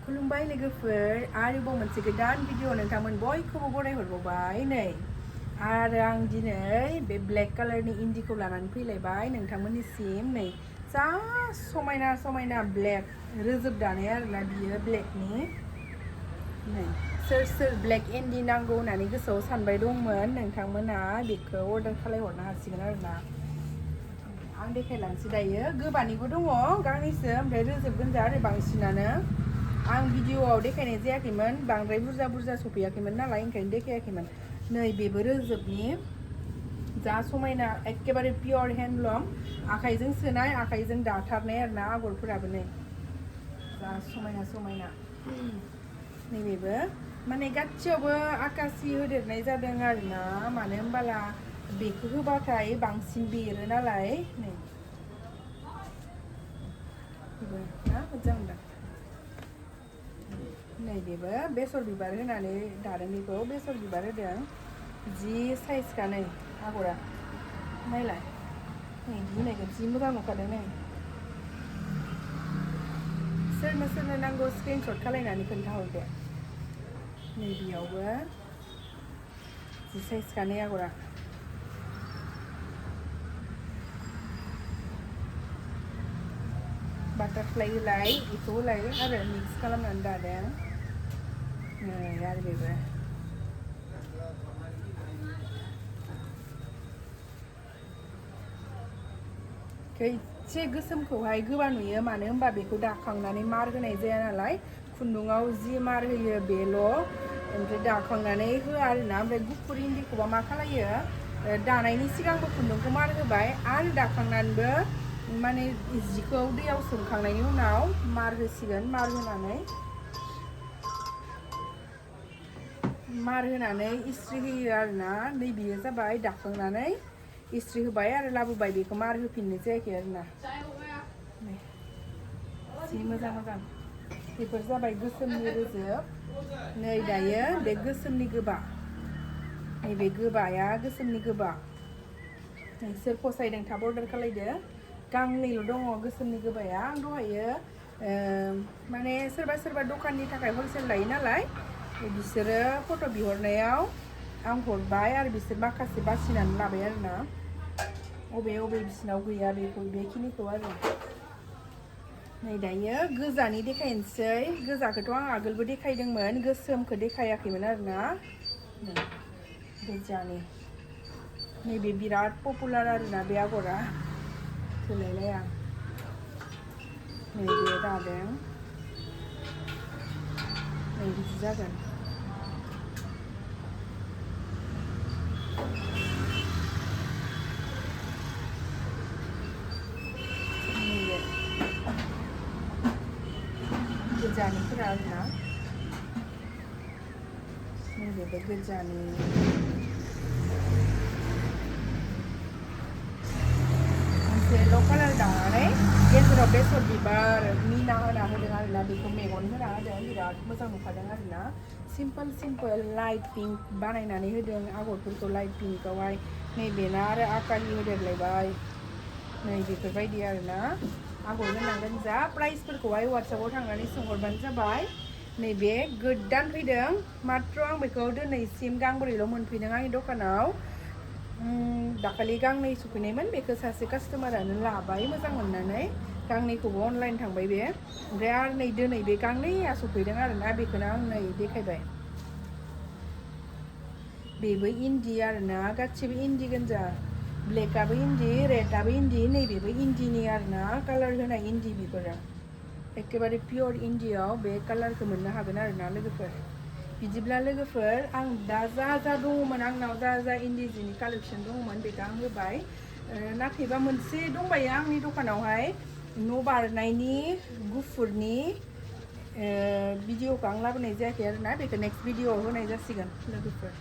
खुलुमबाय लोगोफोर आरोबाव मोनसे गोदान भिडिअ नोंथांमोन बयखौबो बरायहरबावबाय नै आरो आं दिनै बे ब्लेक कालारनि इन्दिखौ लानानै फैलायबाय नोंथांमोननिसिम नै जा समायना समायना ब्लेक रोजोब दानाय आरोना बियो ब्लेकनि नै सोर ब्लेक इन्दि नांगौ होननानै गोसोआव सानबाय दंमोन नोंथांमोना बेखौ अर्डार खालामहरनो हासिगोन आरोना आं देखायलांसै दायो गोबानिबो दङ गांनैसो ओमफ्राय रोजोब गोजा आरो बांसिनानो आं भिडिअआव देखायनाय जायाखैमोन बांद्राय बुरजा सफैयाखैमोन नालाय ओंखायनो देखायाखैमोन नै बेबो रोजोबनि जा समायना एखेबारे पियर हेन्डलुम आखाइजों सोनाय आखाइजों दाथारनाय आरोना आगरफोराबो नै जा समायना समायना नैबेबो माने गासैयावबो आकासि होदेरनाय जादों आरोना मानो होनबाला बेखौ होबाथाय बांसिन बेरो नालाय नै ना मोजां दा नै बेबो बेसर बिबार होनानै दादों बेखौ बेसर बिबार होदों जि साइजखा नै आगरा नायलाय नै बिनायखौ जि मोजां नुखादों नै सोरनो नांगौ स्क्रिनशट खालायनानै खोन्थाहरदो नै बेयावबो जि साइजखा नै आगरा बाटारफ्लाइ होलाय बेखौ होलाय आरो मिक्स खालामनानै दादों नै आरो बेबो एसे गोसोमखौहाय गोबा नुयो मानो होनबा बेखौ दाखांनानै मार होनाय जाया नालाय खुन्दुङाव जि मार होयो बेल' ओमफ्राय दाखांनानै होआ आरोना ओमफ्राय गुफुर इन्दिखौबा मा खालायो दानायनि सिगांबो खुन्दुंखौ मार होबाय आरो दाखांनानैबो माने जिखौ दैयाव सोमखांनायनि उनाव मार होसिगोन मार होनानै इस्त्रि होयो आरोना नै बेयो जाबाय दाखांनानै इस्त्रि होबाय आरो लाबोबाय बेखौ मार होफिननाय जायाखै आरोना जि मोजां बेफोर जाबाय गोसोमनि रोजोब नै दायो बे गोसोमनि गोबा नैबे गोबाया गोसोमनि गोबा नोंसोर फसायदों थाब अर्डार खालायदो गांनैल' दङ गोसोमनि गोबाया आं दहायो माने सोरबा दखाननि थाखाय हलसेल लायो नालाय बिसोरो फट' बिहरनायाव आं हरबाय आरो बिसोर माखासे बासिनानै लाबाय आरोना अबे बिसिनाव गैया बेखिनिखौ आरो नै दायो गोजानि देखायनोसै गोजाखौथ' आं आगोलबो देखायदोंमोन गोसोमखौ देखायाखैमोन आरोना गोजानि नैबे बिराद पपुलार आरोना बे आगरा थोलायलाया नै बे दादों नै बिदि जागोन गोजानिफोरा आरोना नैबेबो गोजानि येल्ल' कालार दानानै गेजेराव बेसर बिबार मिना होना होदों आरोना बेखौ मेगन होना होदों बिराद मोजां नुखादों आरोना सिम्पोल लाइट पिंक बानायनानै होदों आगरफोरखौ लाइट पिंकआवहाय नैबेना आरो आकाहि होदेरलायबाय नै बेफोरबायदि आरोना आगर गोनांगोन जा प्राइसफोरखौहाय वाट्सएपआव थांनानै सोंहरबानो जाबाय नैबे गोदान फैदों मात्र आं बेखौ दिनैसिम गांब्रैल' मोनफैदों आंनि दखानाव दाखालि गांनै सफैनायमोन बेखौ सासे कास्टमारानो लाबाय मोजां मोननानै गांनैखौबो अनलाइन थांबाय बे ओमफ्राय आरो नै दिनै बे गांनैया सफैदों आरोना बेखौनो आं नै देखायबाय बेबो इन्दि आरोना गासिबो इन्दि गोजा ब्लेकआबो इन्दि रेडआबो इन्दि नैबेबो इन्दिनि आरोना कालार होनाय इन्दि बेफोरो एखेबारे पियर इन्दियाव बे कालारखौ मोननो हागोन आरोना लोगोफोर बिदिब्ला लोगोफोर आं दा जा दङमोन आंनाव जा इन्दि जिनि कालेक्सन दङमोन बेखौ आं होबाय नाथायबा मोनसे दंबायो आंनि दखानावहाय न' बारनायनि गुफुरनि भिडिअखौ आं लाबोनाय जायाखै आरोना बेखौ नेक्स्ट भिडिअआव होनाय जासिगोन लोगोफोर